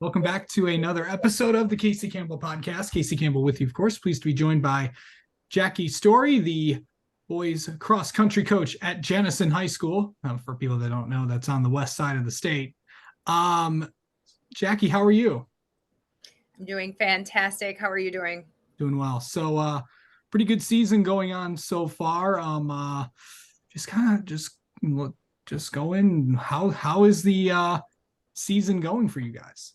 Welcome back to another episode of the Casey Campbell podcast. Casey Campbell with you, of course. Pleased to be joined by Jacci Storey, the boys cross country coach at Jension High School. For people that don't know, that's on the west side of the state. Jacci, how are you? I'm doing fantastic. How are you doing? Doing well. So, pretty good season going on so far. Just kind of just going. How is the season going for you guys?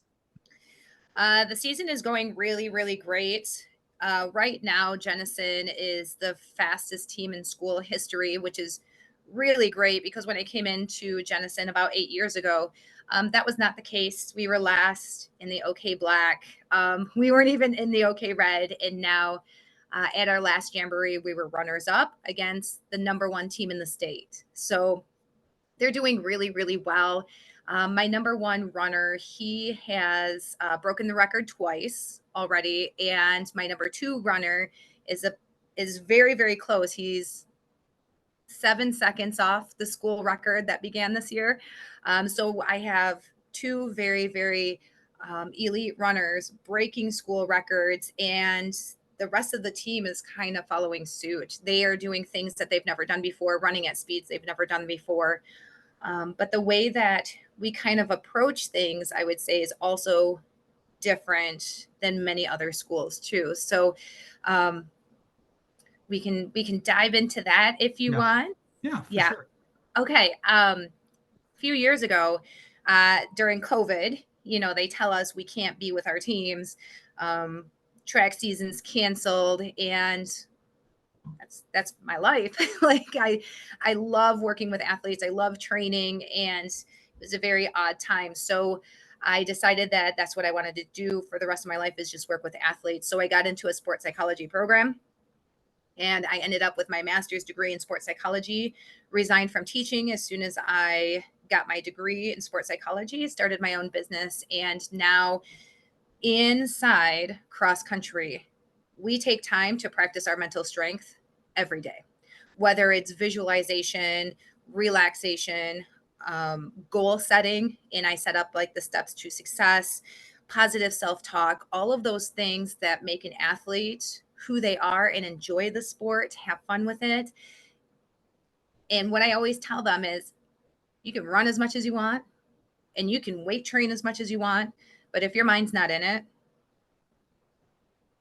The season is going really, really great. Right now, Jenison is the fastest team in school history, which is really great because when I came into Jenison about 8 years ago, that was not the case. We were last in the OK Black. We weren't even in the OK Red. And now at our last Jamboree, we were runners up against the number one team in the state. So they're doing really, really well. My number one runner, he has broken the record twice already, and my number two runner is very, very close. He's 7 seconds off the school record that began this year. So I have two very, very elite runners breaking school records, and the rest of the team is kind of following suit. They are doing things that they've never done before, running at speeds they've never done before. But the way that we kind of approach things, I would say, is also different than many other schools too. So um, we can dive into that if you Yeah, want. yeah, for Yeah. sure. Okay. A few years ago, during COVID, they tell us we can't be with our teams. Um, Track seasons canceled, and that's my life. I love working with athletes. I love training, and it was a very odd time. So I decided that that's what I wanted to do for the rest of my life, is just work with athletes. So I got into a sports psychology program, and I ended up with my master's degree in sports psychology. Resigned from teaching as soon as I got my degree in sports psychology, started my own business, and now inside cross country, we take time to practice our mental strength every day, whether it's visualization, relaxation, goal setting. And I set up like the steps to success, positive self talk, all of those things that make an athlete who they are and enjoy the sport, have fun with it. And what I always tell them is you can run as much as you want and you can weight train as much as you want. But if your mind's not in it,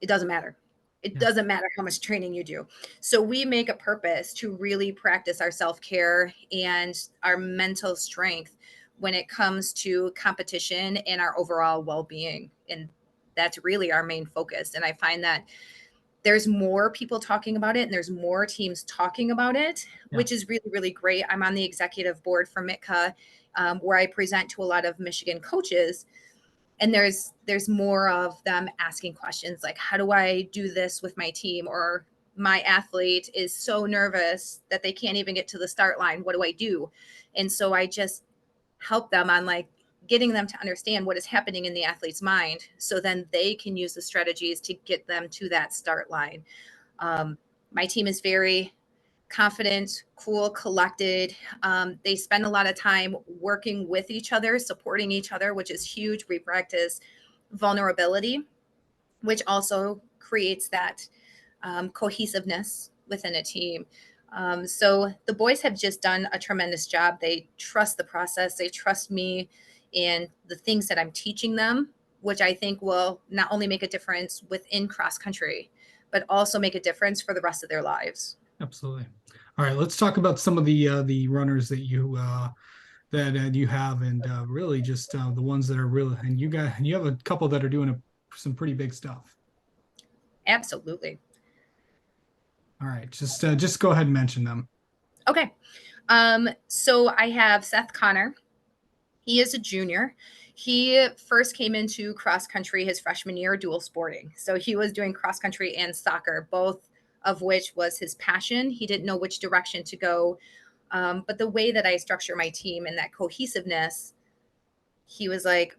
it doesn't matter. It Yeah, doesn't matter how much training you do. So we make a purpose to really practice our self-care and our mental strength when it comes to competition and our overall well-being. And that's really our main focus. And I find that there's more people talking about it and there's more teams talking about it, yeah, which is really, really great. I'm on the executive board for MITCA, where I present to a lot of Michigan coaches, and there's more of them asking questions like, how do I do this with my team, or my athlete is so nervous that they can't even get to the start line, what do I do? And so I just help them on like getting them to understand what is happening in the athlete's mind, so then they can use the strategies to get them to that start line. My team is very confident, cool, collected. They spend a lot of time working with each other, supporting each other, which is huge. We practice vulnerability, which also creates that cohesiveness within a team. So the boys have just done a tremendous job. They trust the process, they trust me and the things that I'm teaching them, which I think will not only make a difference within cross country, but also make a difference for the rest of their lives. absolutely. All right, let's talk about some of the runners that you have, and really just the ones that are really, and you have a couple that are doing some pretty big stuff. Absolutely. All right, just go ahead and mention them. Okay. So I have Seth Connor. He is a junior. He first came into cross country his freshman year, dual sporting. So he was doing cross country and soccer, both of which was his passion. He didn't know which direction to go. But the way that I structure my team and that cohesiveness, he was like,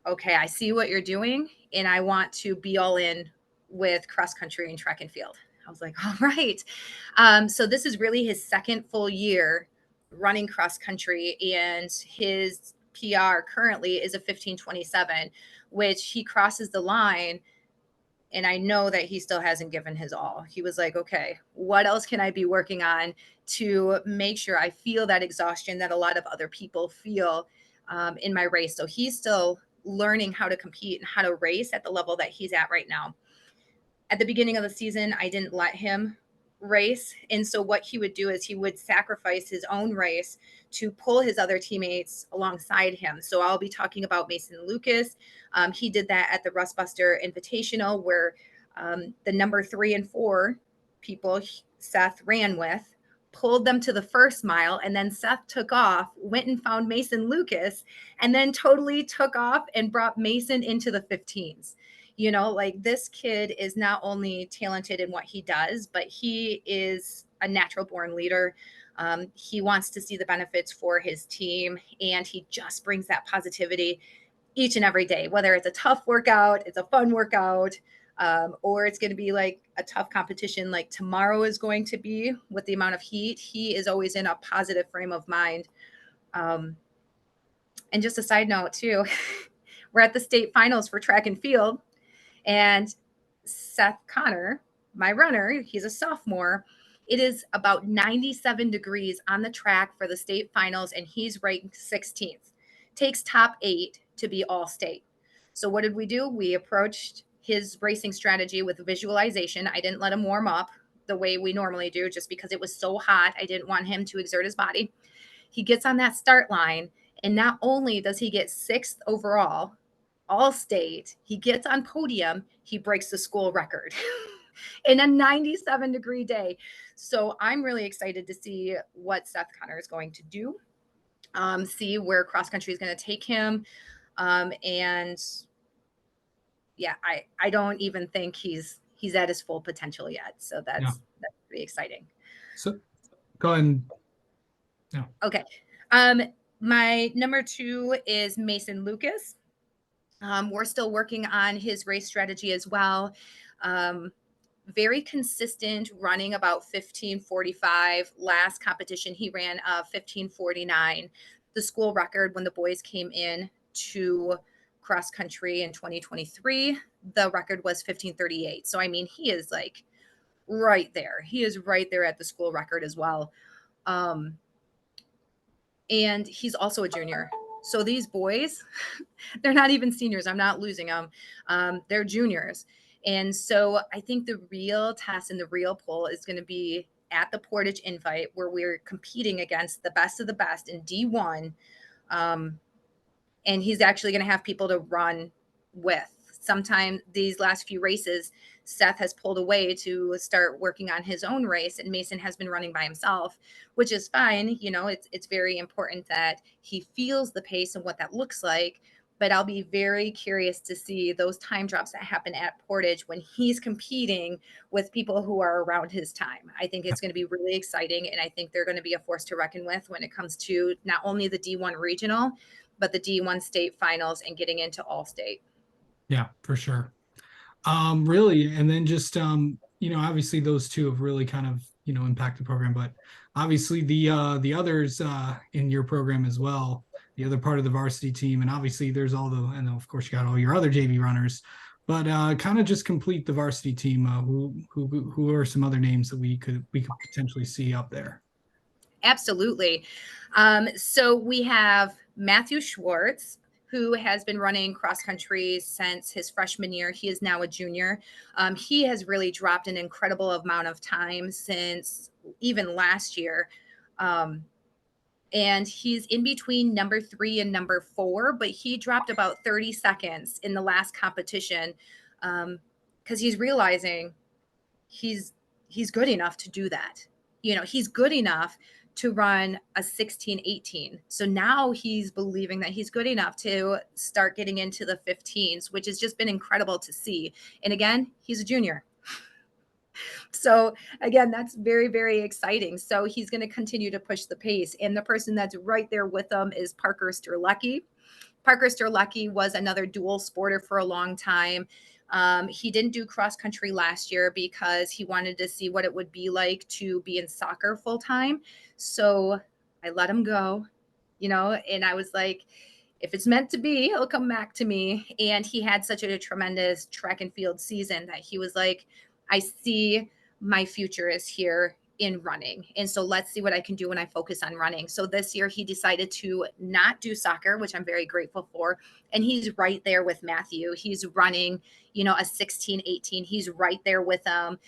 okay, I see what you're doing, and I want to be all in with cross country and track and field. I was like, all right. So this is really his second full year running cross country, and his PR currently is a 15:27, which he crosses the line. And I know that he still hasn't given his all. He was like, okay, what else can I be working on to make sure I feel that exhaustion that a lot of other people feel in my race? So he's still learning how to compete and how to race at the level that he's at right now. At the beginning of the season, I didn't let him race. And so what he would do is he would sacrifice his own race to pull his other teammates alongside him. So I'll be talking about Mason Lucas. He did that at the Rustbuster Invitational, where the number 3 and 4 people Seth ran with pulled them to the first mile, and then Seth took off, went and found Mason Lucas, and then totally took off and brought Mason into the 15s. You know, like, this kid is not only talented in what he does, but he is a natural born leader. He wants to see the benefits for his team, and he just brings that positivity each and every day, whether it's a tough workout, it's a fun workout, or it's going to be like a tough competition like tomorrow is going to be with the amount of heat. He is always in a positive frame of mind. And just a side note too, we're at the state finals for track and field, and Seth Connor, my runner, he's a sophomore. It is about 97 degrees on the track for the state finals, and he's ranked 16th. Takes top 8 to be all state. So what did we do? We approached his racing strategy with visualization. I didn't let him warm up the way we normally do just because it was so hot. I didn't want him to exert his body. He gets on that start line, and not only does he get 6th overall, all state, he gets on podium, he breaks the school record in a 97-degree day. So I'm really excited to see what Seth Connor is going to do, see where cross country is going to take him. And yeah, I don't even think he's at his full potential yet. So that's pretty exciting. So go ahead. Yeah. Okay. My number 2 is Mason Lucas. We're still working on his race strategy as well. Very consistent, running about 15:45. Last competition, he ran 15:49. The school record when the boys came in to cross country in 2023, the record was 15:38. So, I mean, he is like right there. He is right there at the school record as well. And he's also a junior. So these boys, they're not even seniors. I'm not losing them. They're juniors. And so I think the real test and the real pull is going to be at the Portage Invite, where we're competing against the best of the best in D1. And he's actually going to have people to run with. Sometime these last few races, Seth has pulled away to start working on his own race, and Mason has been running by himself, which is fine. You know, it's very important that he feels the pace and what that looks like. But I'll be very curious to see those time drops that happen at Portage when he's competing with people who are around his time. I think it's going to be really exciting, and I think they're going to be a force to reckon with when it comes to not only the D1 regional, but the D1 state finals and getting into all state. Yeah, for sure. Really. And then just, obviously those two have really kind of, impacted the program, but obviously the others, in your program as well, the other part of the varsity team. And obviously there's and of course you got all your other JV runners, but, kind of just complete the varsity team. Who are some other names that we could potentially see up there? Absolutely. So we have Matthew Schwartz, who has been running cross country since his freshman year. He is now a junior. He has really dropped an incredible amount of time since even last year. And he's in between number 3 and number 4, but he dropped about 30 seconds in the last competition because he's realizing he's good enough to do that. He's good enough to run a 16:18. So now he's believing that he's good enough to start getting into the 15s, which has just been incredible to see. And again, he's a junior. So again, that's very, very exciting. So he's going to continue to push the pace. And the person that's right there with him is Parker Sterlecki. Parker Sterlecki was another dual sporter for a long time. He didn't do cross country last year because he wanted to see what it would be like to be in soccer full time. So I let him go, and I was like, if it's meant to be, he'll come back to me. And he had such a tremendous track and field season that he was like, I see my future is here in running. And so let's see what I can do when I focus on running. So this year he decided to not do soccer, which I'm very grateful for. And he's right there with Matthew. He's running, a 16, 18. He's right there with him.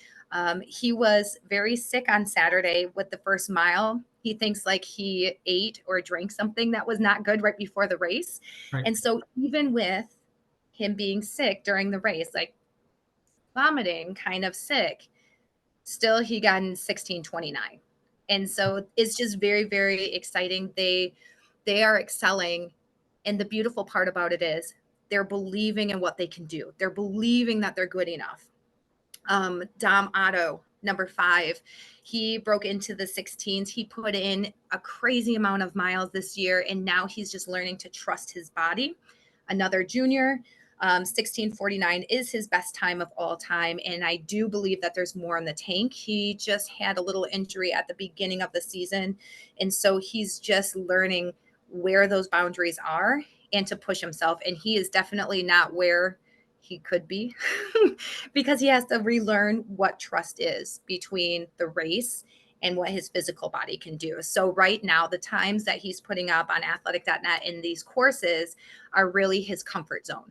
He was very sick on Saturday with the first mile. He thinks like he ate or drank something that was not good right before the race. Right. And so even with him being sick during the race, like vomiting, kind of sick, still he got in 16:29. And so it's just very, very exciting. They are excelling. And the beautiful part about it is they're believing in what they can do. They're believing that they're good enough. Dom Otto, number 5, he broke into the 16s. He put in a crazy amount of miles this year, and now he's just learning to trust his body. Another junior, 16:49 is his best time of all time, and I do believe that there's more in the tank. He just had a little injury at the beginning of the season, and so he's just learning where those boundaries are and to push himself, and he is definitely not where he could be because he has to relearn what trust is between the race and what his physical body can do. So right now, the times that he's putting up on athletic.net in these courses are really his comfort zone.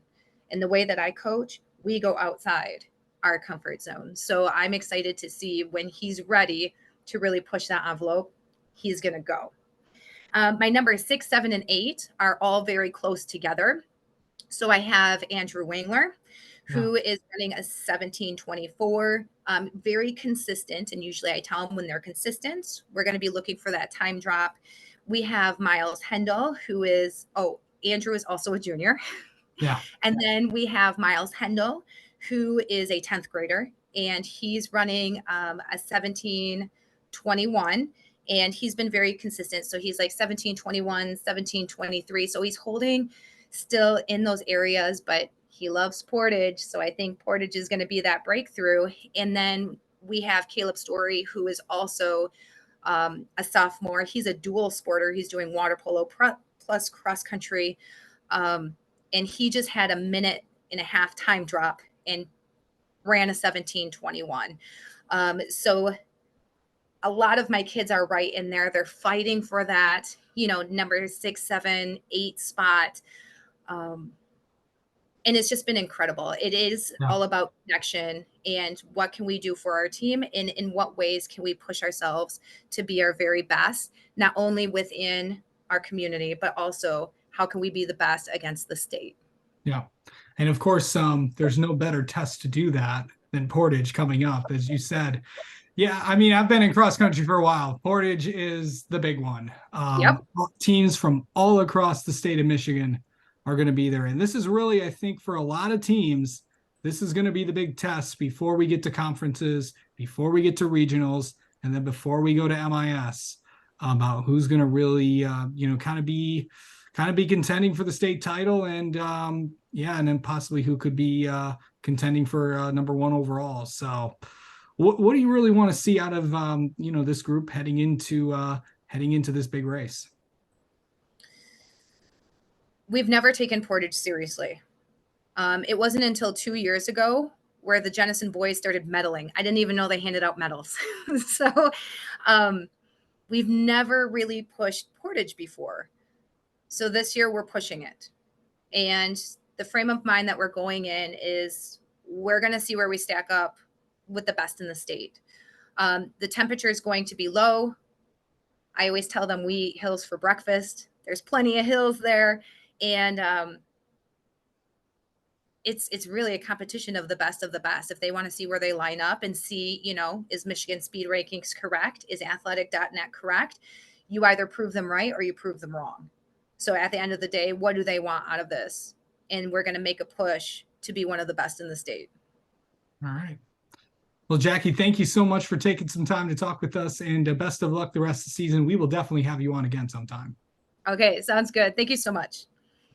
And the way that I coach, we go outside our comfort zone. So I'm excited to see when he's ready to really push that envelope, he's going to go. My numbers 6, 7, and 8 are all very close together. So I have Andrew Wangler, who is running a 17:24, very consistent. And usually I tell them when they're consistent, we're going to be looking for that time drop. We have Miles Hendel, who is, Andrew is also a junior. Yeah. And then we have Miles Hendel, who is a 10th grader, and he's running a 17:21. And he's been very consistent. So he's like 17:21, 17:23. So he's holding still in those areas, but he loves Portage. So I think Portage is going to be that breakthrough. And then we have Caleb Storey, who is also a sophomore. He's a dual sporter. He's doing water polo plus cross country. And he just had a 1.5-minute time drop and ran a 17:21. So a lot of my kids are right in there. They're fighting for that, number 6, 7, 8 spot. And it's just been incredible. It is all about connection and what can we do for our team, and in what ways can we push ourselves to be our very best, not only within our community, but also how can we be the best against the state. Yeah. And of course, there's no better test to do that than Portage coming up, as you said. Yeah, I mean, I've been in cross country for a while. Portage is the big one. Teams from all across the state of Michigan are going to be there. And this is really, I think, for a lot of teams, this is going to be the big test before we get to conferences, before we get to regionals, and then before we go to MIS, about who's going to really, kind of be contending for the state title, and and then possibly who could be contending for number 1 overall. So what do you really want to see out of this group heading into this big race? We've never taken Portage seriously. It wasn't until 2 years ago where the Jension boys started medaling. I didn't even know they handed out medals. So we've never really pushed Portage before. So this year we're pushing it. And the frame of mind that we're going in is we're going to see where we stack up with the best in the state. The temperature is going to be low. I always tell them we eat hills for breakfast. There's plenty of hills there. And it's really a competition of the best of the best. If they want to see where they line up and see, is Michigan Speed Rankings correct? Is athletic.net correct? You either prove them right or you prove them wrong. So at the end of the day, what do they want out of this? And we're going to make a push to be one of the best in the state. All right. Well, Jacci, thank you so much for taking some time to talk with us, and best of luck the rest of the season. We will definitely have you on again sometime. Okay, sounds good. Thank you so much.